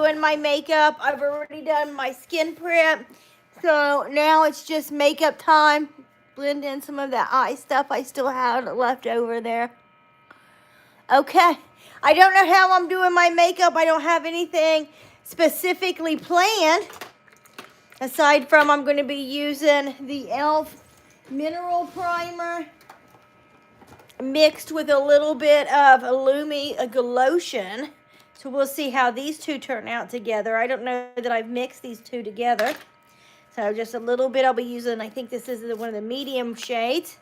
doing my makeup. I've already done my skin prep. So now it's just makeup time. Blend in some of that eye stuff I still have left over there. Okay. I don't know how I'm doing my makeup. I don't have anything specifically planned. Aside from I'm going to be using the e.l.f. Mineral Primer mixed with a little bit of Illumi Lotion. So we'll see how these two turn out together. I don't know that I've mixed these two together. So just a little bit I'll be using. I think this is one of the medium shades.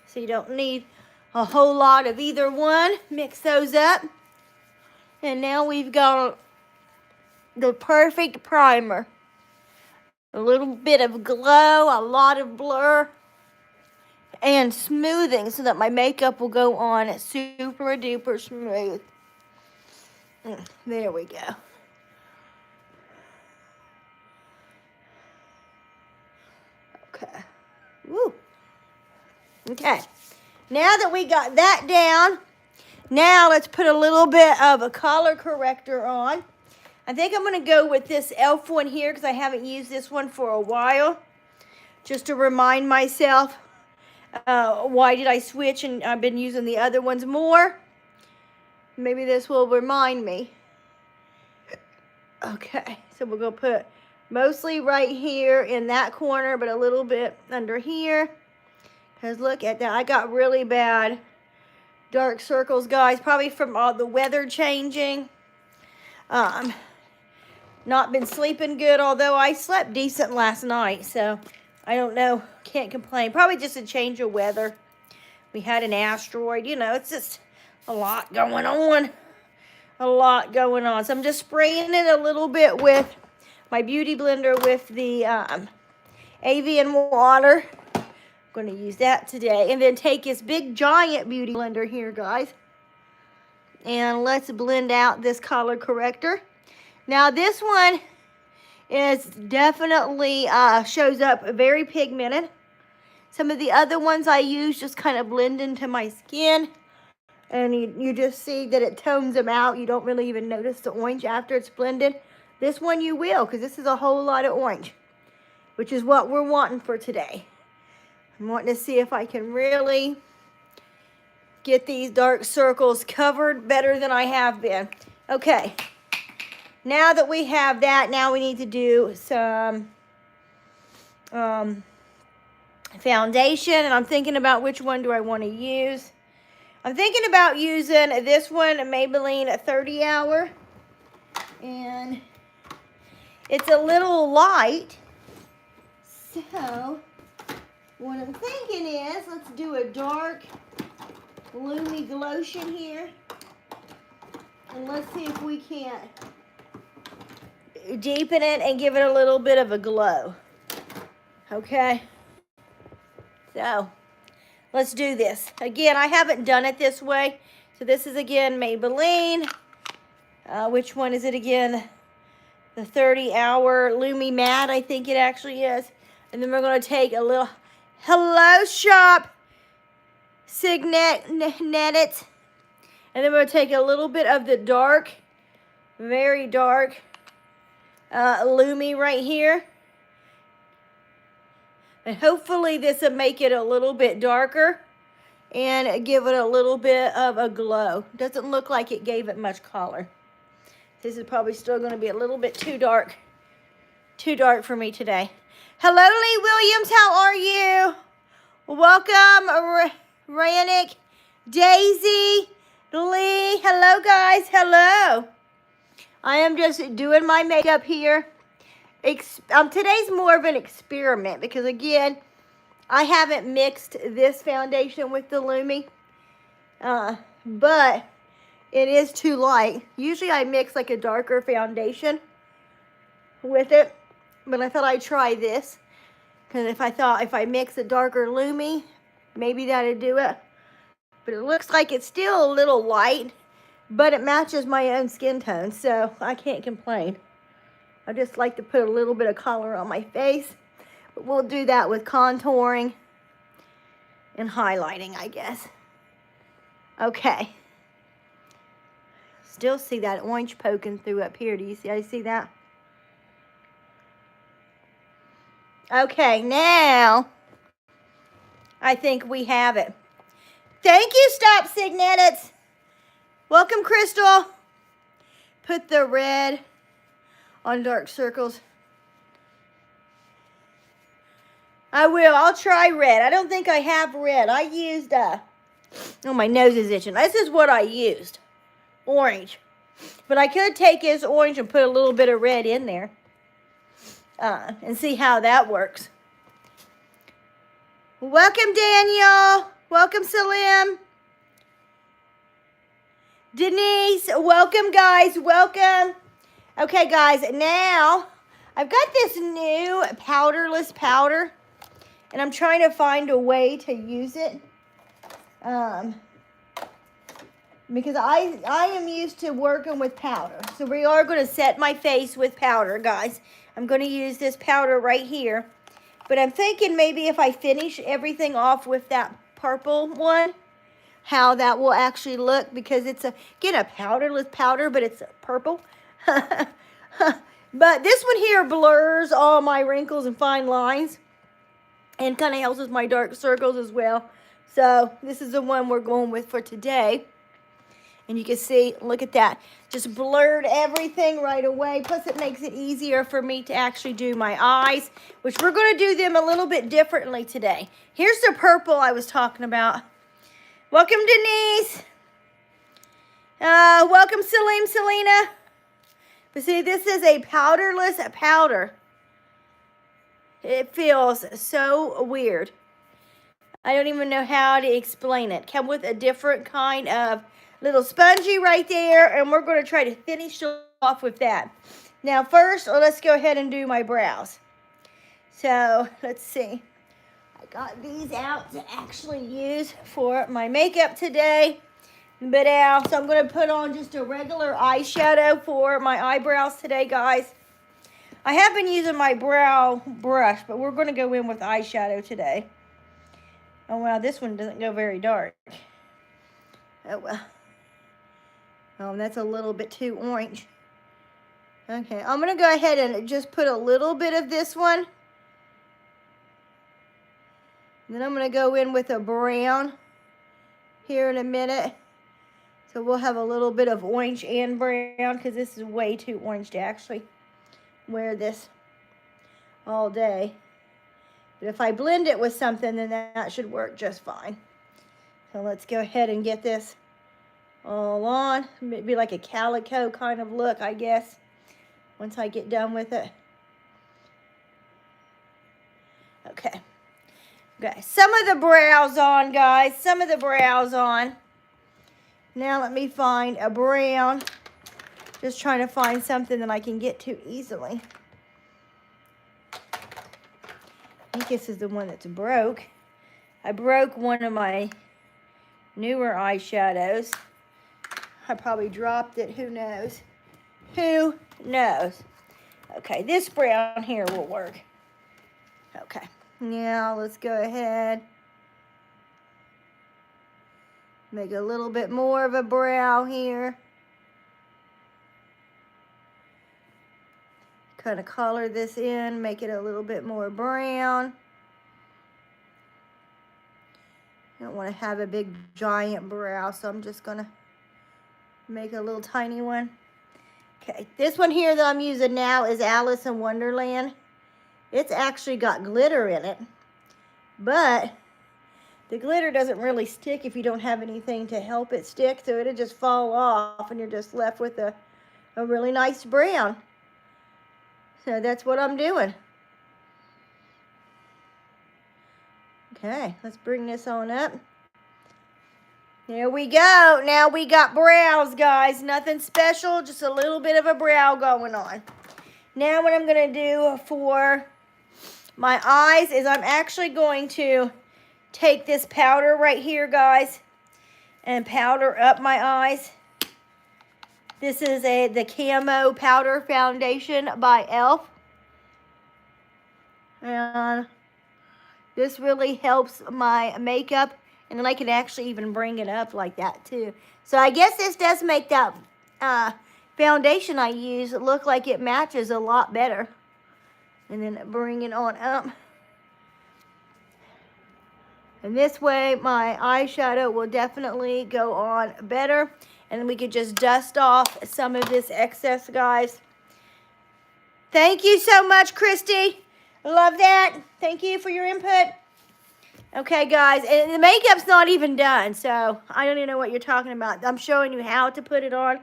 So you don't need a whole lot of either one. Mix those up. And now we've got the perfect primer. A little bit of glow, a lot of blur, and smoothing so that my makeup will go on super duper smooth. There we go. Okay. Woo. Okay. Now that we got that down, now let's put a little bit of a color corrector on. I think I'm going to go with this e.l.f. one here because I haven't used this one for a while. Just to remind myself, why did I switch and I've been using the other ones more. Maybe this will remind me. Okay, so we're going to put mostly right here in that corner, but a little bit under here. Because look at that, I got really bad dark circles, guys, probably from all the weather changing. Not been sleeping good, although I slept decent last night, so I don't know, can't complain. Probably just a change of weather. We had an asteroid, you know, it's just a lot going on. A lot going on. So I'm just spraying it a little bit with my beauty blender with the avian water. I'm going to use that today. And then take this big giant beauty blender here, guys. And let's blend out this color corrector. Now this one is definitely shows up very pigmented. Some of the other ones I use just kind of blend into my skin. And you just see that it tones them out. You don't really even notice the orange after it's blended. This one you will, because this is a whole lot of orange, which is what we're wanting for today. I'm wanting to see if I can really get these dark circles covered better than I have been. Okay. Now that we have that, now we need to do some foundation. And I'm thinking about which one do I want to use. I'm thinking about using this one, Maybelline 30 Hour. And it's a little light. So, what I'm thinking is, let's do a dark Illumi Lotion here. And let's see if we can't deepen it and give it a little bit of a glow. Okay? So, let's do this. Again, I haven't done it this way. So this is, again, Maybelline. Which one is it again? The 30 Hour Lumi Matte, I think it actually is. And then we're going to take a little Hello Shop Signet. And then we're going to take a little bit of the dark, very dark Lumi right here. And hopefully this will make it a little bit darker and give it a little bit of a glow. Doesn't look like it gave it much color. This is probably still going to be a little bit too dark for me today. Hello, Lee Williams. How are you? Welcome, Rannick, Daisy, Lee. Hello, guys. Hello. I am just doing my makeup here. Today's more of an experiment because, again, I haven't mixed this foundation with the Lumi. But it is too light. Usually I mix like a darker foundation with it. But I thought I'd try this. Because if I mix a darker Lumi, maybe that'd do it. But it looks like it's still a little light. But it matches my own skin tone. So I can't complain. I just like to put a little bit of color on my face. But we'll do that with contouring and highlighting, I guess. Okay. still see that orange poking through up here. Do you see? I see that? Okay, now I think we have it. Thank you, Stop Signetits. Welcome, Crystal. Put the red on dark circles. I will. I'll try red. I don't think I have red. I used, oh, my nose is itching. This is what I used. Orange. But I could take his orange and put a little bit of red in there. And see how that works. Welcome, Daniel. Welcome, Salim. Denise, welcome, guys. Welcome. Okay, guys, now I've got this new powderless powder, and I'm trying to find a way to use it. Because I am used to working with powder. So we are going to set my face with powder, guys. I'm going to use this powder right here. But I'm thinking maybe if I finish everything off with that purple one, how that will actually look, because it's again a powderless powder, but it's purple. But this one here blurs all my wrinkles and fine lines and kind of helps with my dark circles as well. So this is the one we're going with for today. And you can see, look at that. Just blurred everything right away. Plus it makes it easier for me to actually do my eyes, which we're going to do them a little bit differently today. Here's the purple I was talking about. Welcome, Denise. Welcome, Salim, Selena. But see, this is a powderless powder. It feels so weird. I don't even know how to explain it. Come with a different kind of little spongy right there, and we're going to try to finish off with that. Now, first, let's go ahead and do my brows. So, let's see. I got these out to actually use for my makeup today. So I'm going to put on just a regular eyeshadow for my eyebrows today, guys. I have been using my brow brush, but we're going to go in with eyeshadow today. Oh, wow, this one doesn't go very dark. Oh, well. Oh, that's a little bit too orange. Okay, I'm going to go ahead and just put a little bit of this one. Then I'm going to go in with a brown here in a minute. So we'll have a little bit of orange and brown, because this is way too orange to actually wear this all day. But if I blend it with something, then that should work just fine. So let's go ahead and get this all on. Maybe like a calico kind of look, I guess, once I get done with it. Okay. Okay, some of the brows on, guys. Some of the brows on. Now let me find a brown. Just trying to find something that I can get to easily. I think this is the one that's broke. I broke one of my newer eyeshadows. I probably dropped it. Who knows? Who knows? Okay, this brown here will work. Okay. Now let's go ahead. Make a little bit more of a brow here. Kind of color this in, make it a little bit more brown. I don't want to have a big giant brow, so I'm just going to make a little tiny one. Okay, this one here that I'm using now is Alice in Wonderland. It's actually got glitter in it, but the glitter doesn't really stick if you don't have anything to help it stick, so it'll just fall off and you're just left with a really nice brown. So that's what I'm doing. Okay, let's bring this on up. There we go. Now we got brows, guys. Nothing special, just a little bit of a brow going on. Now what I'm going to do for my eyes is I'm actually going to take this powder right here, guys, and powder up my eyes. This is the Camo Powder Foundation by e.l.f. And this really helps my makeup. And then I can actually even bring it up like that too. So I guess this does make that foundation I use look like it matches a lot better. And then bring it on up. And this way my eyeshadow will definitely go on better. And we could just dust off some of this excess, guys. Thank you so much, Christy. Love that. Thank you for your input. Okay, guys, and the makeup's not even done, so I don't even know what you're talking about. I'm showing you how to put it on.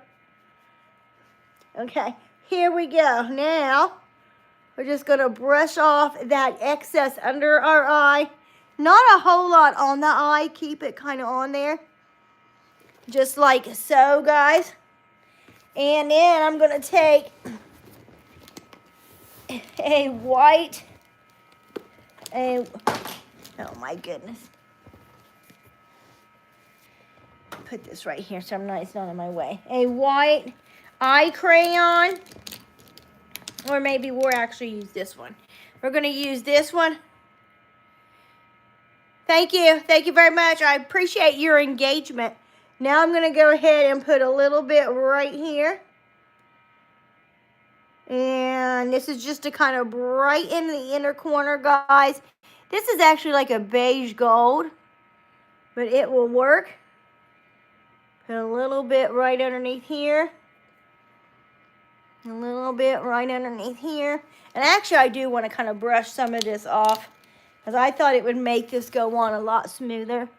Okay, here we go. Now, we're just going to brush off that excess under our eye. Not a whole lot on the eye. Keep it kind of on there. Just like so, guys. And then I'm going to take a white, oh my goodness. Put this right here so it's not in my way. A white eye crayon. Or maybe we'll actually use this one. We're going to use this one. Thank you. Thank you very much. I appreciate your engagement. Now I'm going to go ahead and put a little bit right here. And this is just to kind of brighten the inner corner, guys. This is actually like a beige gold, but it will work. Put a little bit right underneath here. A little bit right underneath here. And actually, I do want to kind of brush some of this off, because I thought it would make this go on a lot smoother.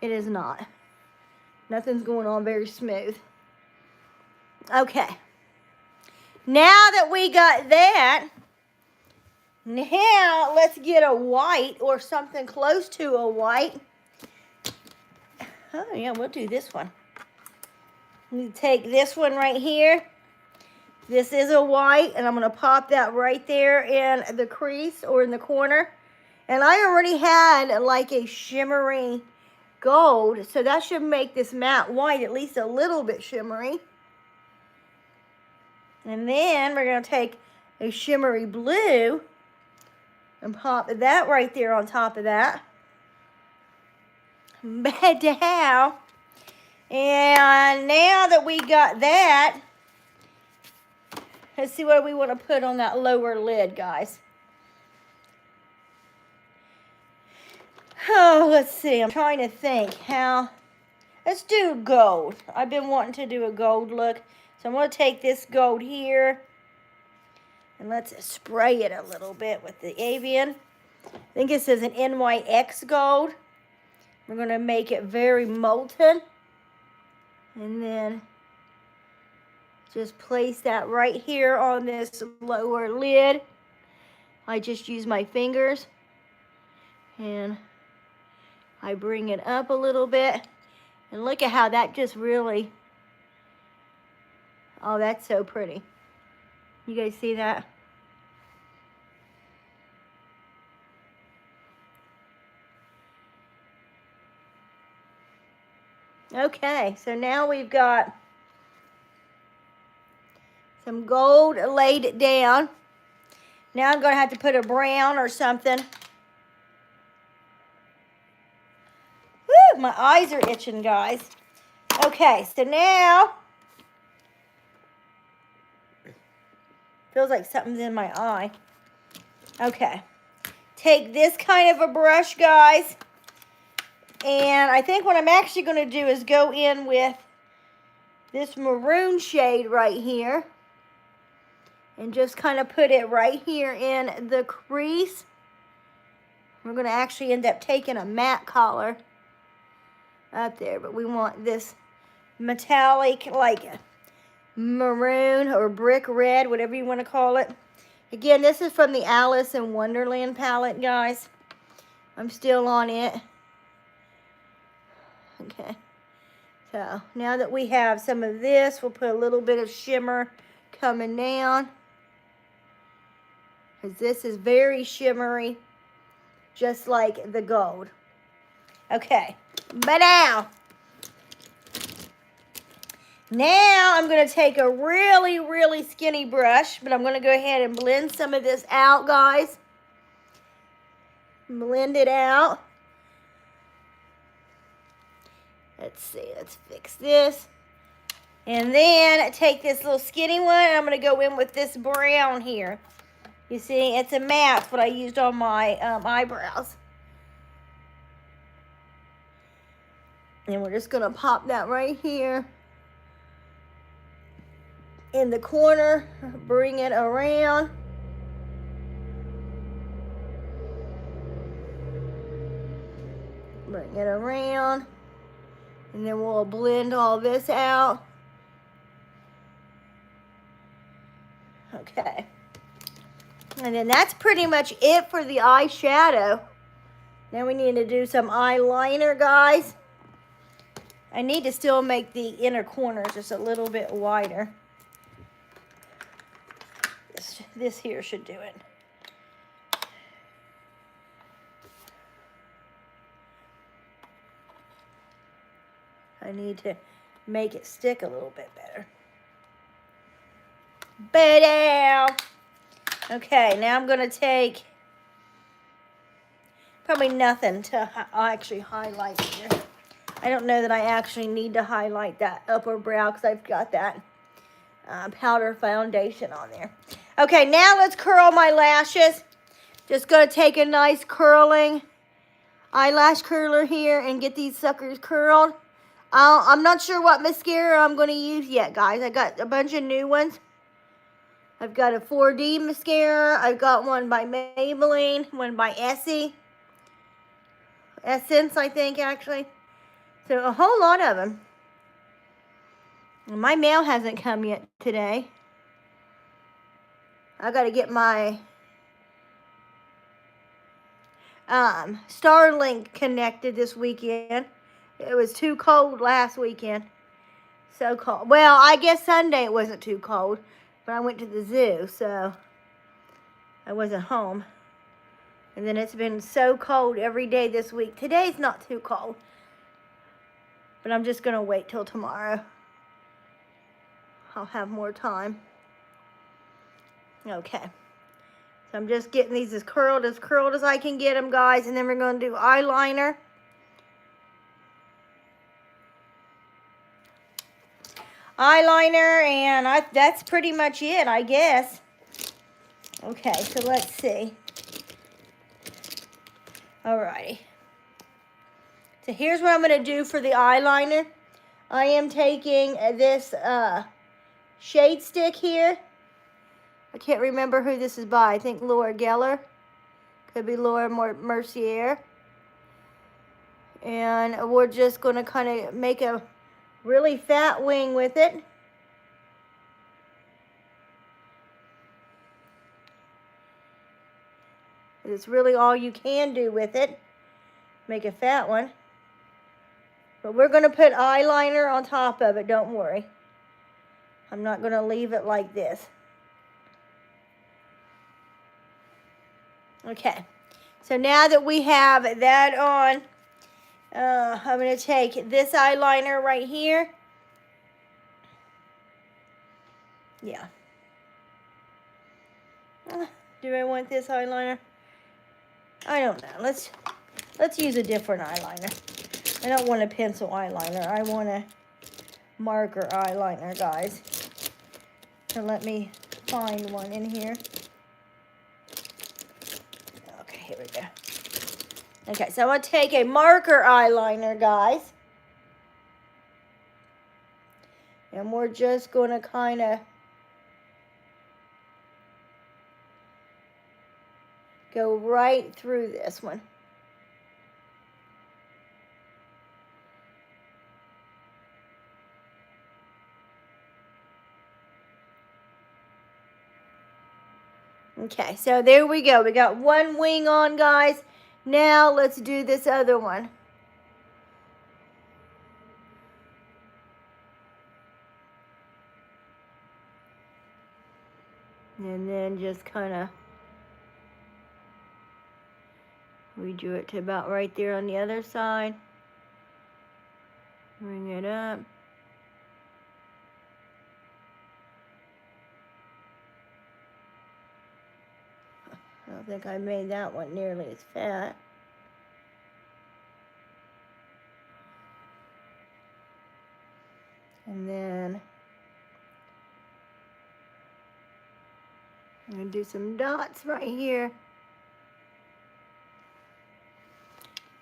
It is not. Nothing's going on very smooth. Okay. Now that we got that, now let's get a white or something close to a white. Oh, yeah, we'll do this one. We take this one right here. This is a white, and I'm going to pop that right there in the crease or in the corner. And I already had like a shimmery gold, so that should make this matte white at least a little bit shimmery. And then we're going to take a shimmery blue and pop that right there on top of that. Bad to have. And now that we got that, let's see what we want to put on that lower lid, guys. Oh, let's see. I'm trying to think how. Let's do gold. I've been wanting to do a gold look. So I'm going to take this gold here. And let's spray it a little bit with the Avian. I think this is an NYX gold. We're going to make it very molten. And then just place that right here on this lower lid. I just use my fingers. And I bring it up a little bit. And look at how that just really... Oh, that's so pretty. You guys see that? Okay, so now we've got some gold laid down. Now I'm going to have to put a brown or something. Woo, my eyes are itching, guys. Okay, so now... Feels like something's in my eye. Okay. Take this kind of a brush, guys. And I think what I'm actually going to do is go in with this maroon shade right here. And just kind of put it right here in the crease. We're going to actually end up taking a matte color up there. But we want this metallic, like maroon or brick red, whatever you want to call it. Again, this is from the Alice in Wonderland palette, guys. I'm still on it. Okay. So, now that we have some of this, we'll put a little bit of shimmer coming down. Because this is very shimmery, just like the gold. Okay. But now I'm going to take a really, really skinny brush, but I'm going to go ahead and blend some of this out, guys. Blend it out. Let's see, let's fix this. And then take this little skinny one. I'm going to go in with this brown here. You see, it's a matte, what I used on my eyebrows. And we're just going to pop that right here in the corner. Bring it around. Bring it around. And then we'll blend all this out. Okay. And then that's pretty much it for the eyeshadow. Now we need to do some eyeliner, guys. I need to still make the inner corners just a little bit wider. This here should do it. I need to make it stick a little bit better. Ba-dow! Okay, now I'm going to take probably nothing to actually highlight here. I don't know that I actually need to highlight that upper brow because I've got that powder foundation on there. Okay, now let's curl my lashes. Just going to take a nice curling eyelash curler here and get these suckers curled. I'm not sure what mascara I'm going to use yet, guys. I got a bunch of new ones. I've got a 4D mascara. I've got one by Maybelline, one by Essence, I think, actually. So a whole lot of them. My mail hasn't come yet today. I got to get my Starlink connected this weekend. It was too cold last weekend. So cold. Well, I guess Sunday it wasn't too cold. But I went to the zoo, so I wasn't home. And then it's been so cold every day this week. Today's not too cold. But I'm just going to wait till tomorrow. I'll have more time. Okay. So I'm just getting these as curled as I can get them, guys. And then we're going to do eyeliner. Eyeliner, and that's pretty much it, I guess. Okay, so let's see. Alrighty. So here's what I'm going to do for the eyeliner. I am taking this shade stick here. I can't remember who this is by. I think Laura Geller. Could be Laura Mercier. And we're just going to kind of make a really fat wing with it. It's really all you can do with it. Make a fat one. But we're going to put eyeliner on top of it, don't worry. I'm not going to leave it like this. Okay. So now that we have that on, I'm going to take this eyeliner right here. Yeah. Do I want this eyeliner? I don't know. Let's use a different eyeliner. I don't want a pencil eyeliner. I want a marker eyeliner, guys. So let me find one in here. Okay, here we go. Okay, so I'm going to take a marker eyeliner, guys. And we're just going to kind of go right through this one. Okay, so there we go. We got one wing on, guys. Now let's do this other one. And then just kind of redo it to about right there on the other side. Bring it up. I don't think I made that one nearly as fat. And then I'm going to do some dots right here.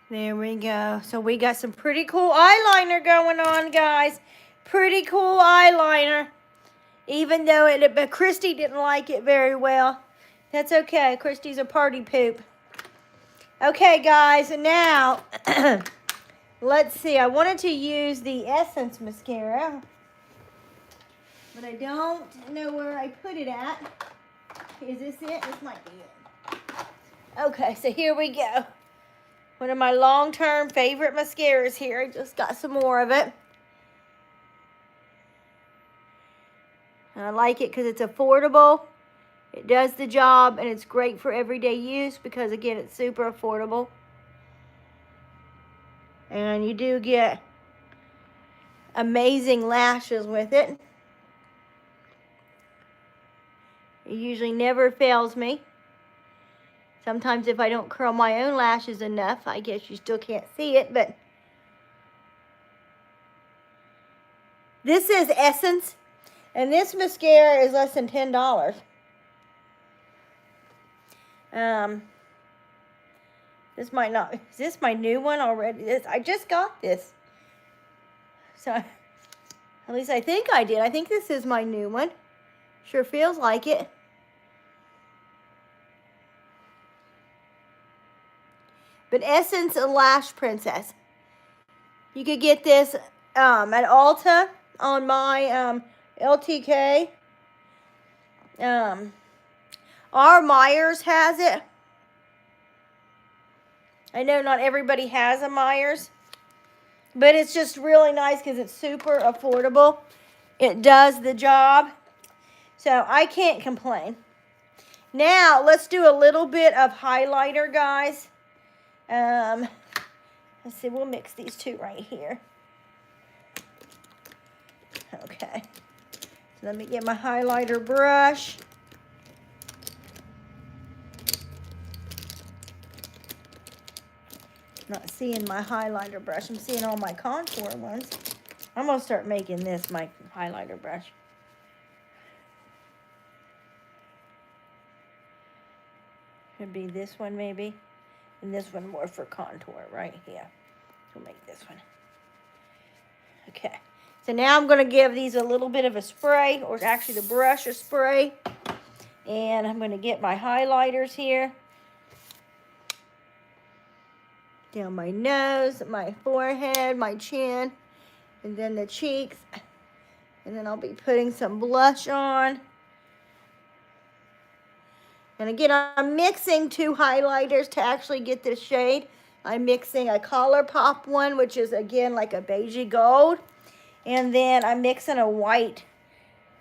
There we go. So we got some pretty cool eyeliner going on, guys. Pretty cool eyeliner. Even though but Christy didn't like it very well. That's okay. Christy's a party poop. Okay, guys, and now, let's see. I wanted to use the Essence mascara, but I don't know where I put it at. Is this it? This might be it. Okay, so here we go. One of my long-term favorite mascaras here. I just got some more of it. And I like it because it's affordable. It does the job, and it's great for everyday use because, again, it's super affordable. And you do get amazing lashes with it. It usually never fails me. Sometimes if I don't curl my own lashes enough, I guess you still can't see it, but this is Essence, and this mascara is less than $10. This might not, is this my new one already? I just got this. So, at least I think I did. I think this is my new one. Sure feels like it. But Essence Lash Princess. You could get this at Ulta on my LTK. Our Myers has it. I know not everybody has a Myers, but it's just really nice because it's super affordable. It does the job. So I can't complain. Now, let's do a little bit of highlighter, guys. Let's see, we'll mix these two right here. Okay. So let me get my highlighter brush. Not seeing my highlighter brush. I'm seeing all my contour ones. I'm going to start making this my highlighter brush. Could be this one maybe. And this one more for contour right here. We'll make this one. Okay. So now I'm going to give these a little bit of a spray, or actually the brush a spray. And I'm going to get my highlighters here. Down my nose, my forehead, my chin, and then the cheeks. And then I'll be putting some blush on. And again, I'm mixing two highlighters to actually get this shade. I'm mixing a ColourPop one, which is, again, like a beigey gold. And then I'm mixing a white,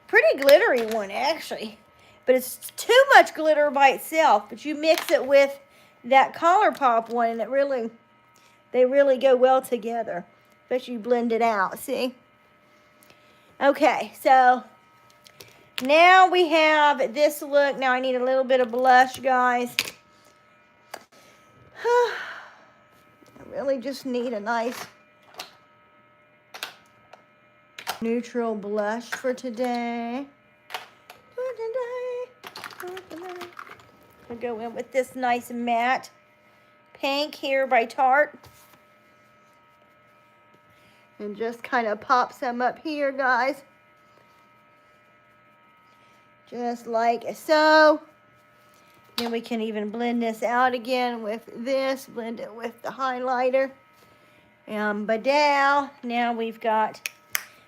pretty glittery one, actually. But it's too much glitter by itself. But you mix it with that ColourPop one, and they really go well together. Especially you blend it out, see? Okay, so now we have this look. Now I need a little bit of blush, guys. I really just need a nice neutral blush for today. I'll go in with this nice matte pink here by Tarte. And just kind of pop some up here, guys. Just like so. Then we can even blend this out again with this. Blend it with the highlighter. Now we've got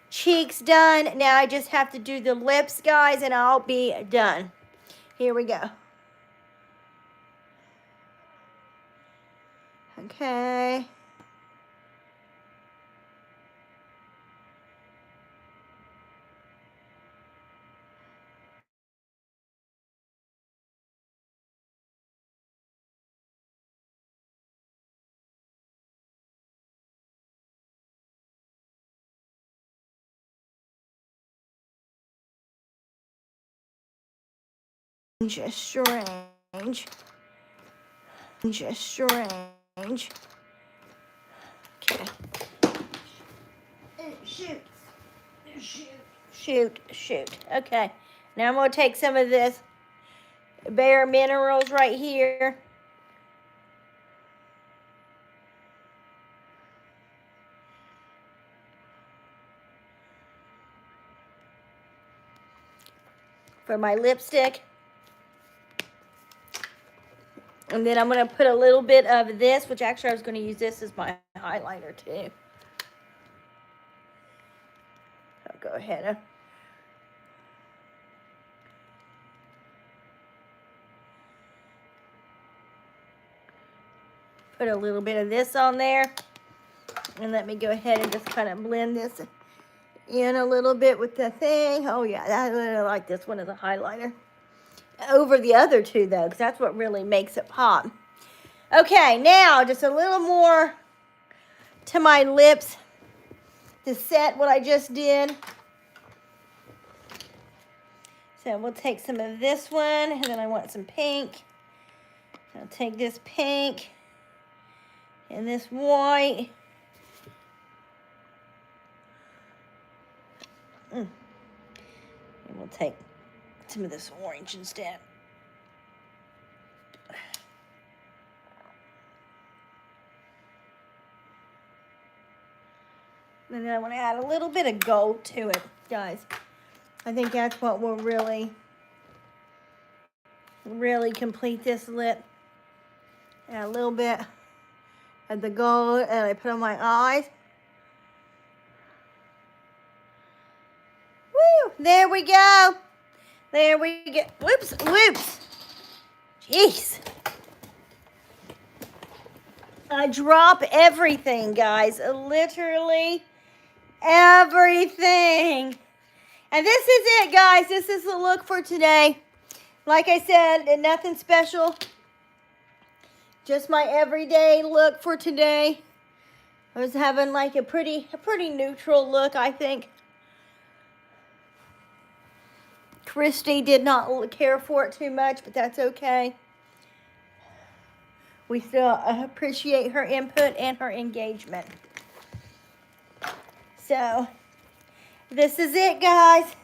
cheeks done. Now I just have to do the lips, guys, and I'll be done. Here we go. Okay. Just strange. Just strange. Okay. Shoot. Okay. Now I'm going to take some of this Bare Minerals right here. For my lipstick. And then I'm going to put a little bit of this, which actually I was going to use this as my highlighter too. I'll go ahead and put a little bit of this on there. And let me go ahead and just kind of blend this in a little bit with the thing. Oh yeah, I really like this one as a highlighter. Over the other two though, because that's what really makes it pop. Okay, now just a little more to my lips to set what I just did. So we'll take some of this one, and then I want some pink. I'll take this pink and this white. And we'll take some of this orange instead. And then I want to add a little bit of gold to it, guys. I think that's what will really complete this lip. Add a little bit of the gold, and I put on my eyes. Woo! There we go. There we go. Whoops, whoops. Jeez. I drop everything, guys. Literally everything. And this is it, guys. This is the look for today. Like I said, nothing special. Just my everyday look for today. I was having like a pretty neutral look, I think. Christy did not care for it too much, but that's okay. We still appreciate her input and her engagement. So, this is it, guys.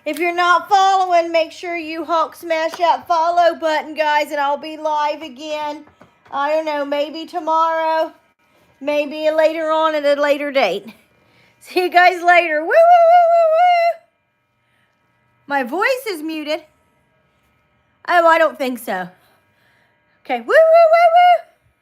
If you're not following, make sure you Hulk smash that follow button, guys, and I'll be live again. I don't know, maybe tomorrow, maybe later on at a later date. See you guys later. Woo, woo, woo, woo, woo. My voice is muted. Oh, I don't think so. Okay, woo, woo, woo, woo.